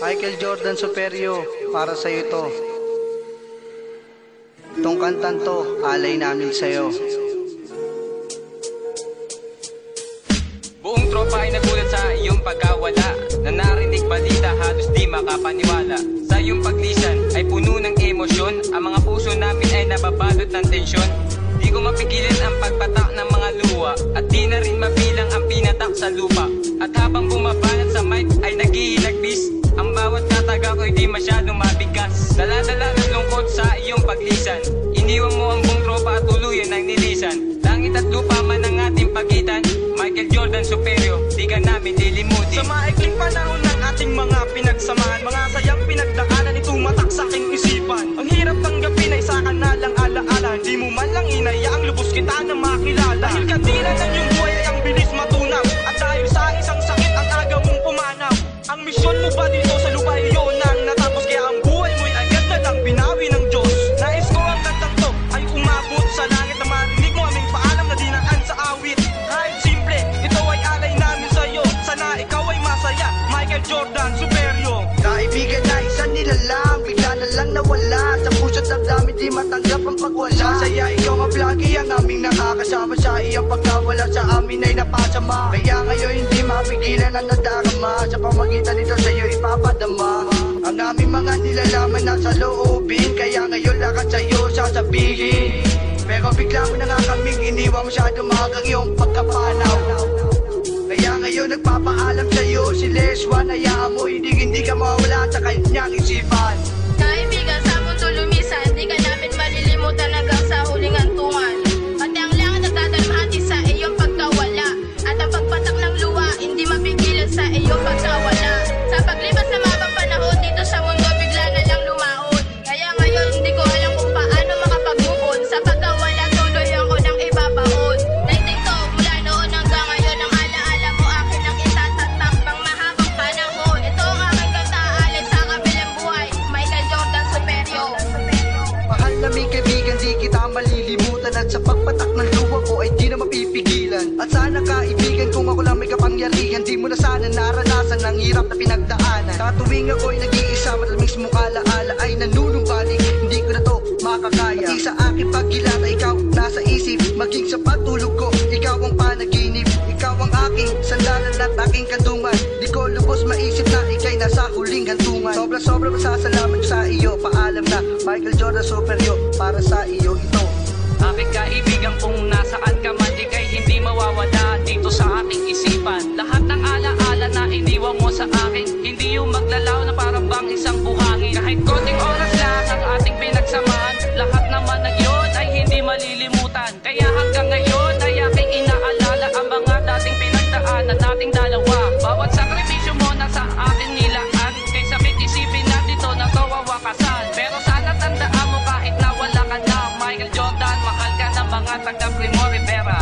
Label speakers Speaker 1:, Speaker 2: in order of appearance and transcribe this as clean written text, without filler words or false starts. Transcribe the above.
Speaker 1: Michael Jordan Superio, para sa'yo to. Itong kantan to, alay namin sa'yo.
Speaker 2: Buong tropa ay nagulat sa iyong pagkawala, na narinig balita halos di makapaniwala. Sa iyong paglisan ay puno ng emosyon, ang mga puso namin ay nababalot ng tensyon. Di ko mapigilan ang pagpatak ng mga luha, at di na rin mabilang ang pinatak sa lupa. At habang bumabanat sa mic ay naghihilagbis, ang bawat kataga ko'y di masyadong mabigas. Dala-dala ng lungkot sa iyong paglisan, iniwan mo ang buong tropa at tuluyan ng nilisan. Langit at lupa man ang ating pagitan, Michael Jordan Superio, di ka namin lilimutin.
Speaker 3: Sa maikling panahon ng ating mga pinagsamahan, mga sayang pinagdaanan, itumatak sa aking isipan. Ang hirap tanggapin ay sa kanalang alaala, hindi mo man lang inayaang lubos kita na makilala. Dahil katira ng iyong buhay ay ang bilis matunaw, at dahil sa isang sakit ang aga mong pumanaw. Ang misyon mo ba dito sa lupa iyon ang natapos, kaya ang buhay mo'y agad na lang binawi ng Diyos. Nais ko ang kantang to ay umabot sa langit, na marinig mo aming paalam na dinaan sa awit. Kahit simple, ito ay alay namin sa'yo, sana ikaw ay masaya, Michael Jordan Superio.
Speaker 1: Kaibigan na isang nilalang, bigla na lang nawala. Sa puso't damdamin di matanggap ang pagwala. Saya ikaw nga vloggy ang aming nakakasama, sa iyong pagkawala sa amin ay napasama. Kaya ngayon hindi mapigilan ang nadarama, sa pamagitan nito sa'yo ipapadama ang aming mga nilalaman na sa loobin. Kaya ngayon lakat sa'yo sasabihin, pero bigla mo na nga kaming iniwan, masyado magang iyong pagkapanaw. Kaya ngayon nagpapaalam sa'yo si Leswan, hayaan mo hindi ka mawala sa kanyang isipan.
Speaker 4: Kaibigan, sa mundo lumisan, di ka namin malilimutan hanggang sa huling hantungan. Pati ang langit nagdadalmahati sa iyong pagkawala, at ang pagpatak ng luha hindi mapigilan sa iyong pagkawala. Sa paglipas ng mabang panahon dito sa mundo, bigla na lang lumaon. Kaya ngayon hindi ko alam kung paano makapag-move on. Sa pagkawala tuloy ako ng ibabaon. Naiting to mula noon hanggang ngayon, ang alaala mo akin ang itatatak pang mahabang panahon. Ito ang aking kanta, alay sa kabilang buhay, Michael Jordan Superio.
Speaker 1: Mahal naming kaibigan, di kita malilimutan, at sa pagpatak ng luha ko ay di na mapipigilan. At sana kaibigan, kung ako lang may kapangyarihan, di mo na sana naranasan ang hirap na pinagdaanan. Katuwing ako'y nag-iisa, matamis mong alaala ay nanunumbalik, hindi ko na to makakaya. Pati sa aking pagkilala, ikaw nasa isip, maging sa pagtulog ko, ikaw ang panaginip. Ikaw ang aking sandalan at aking kandungan, di ko lubos maisip na ikay nasa huling hantungan. Sobra masasalamat sa iyo, paalam na Michael Jordan Superio, para sa iyo ito.
Speaker 2: Aking kaibigan, kung nasaan ka man, ika'y hindi mawawala dito sa aking isipan. Lahat ng alaala na iniwan mo sa akin, hindi yung maglalaw na parang bang isang buhangin. Kahit konting oras lang ang ating pinagsamahan, lahat naman ng yun ay hindi malilimutan. Kaya hanggang ngayon ay aking inaalala ang mga dating pinagdaanan nating dalawa. Bawat sakripisyo mo na sa akin nilaan, kay sakit isipin na dito na to wawakasan. Pero sana tandaan mo kahit na wala ka na, Michael Jordan, mahal ka ng mga taga Primo Rivera.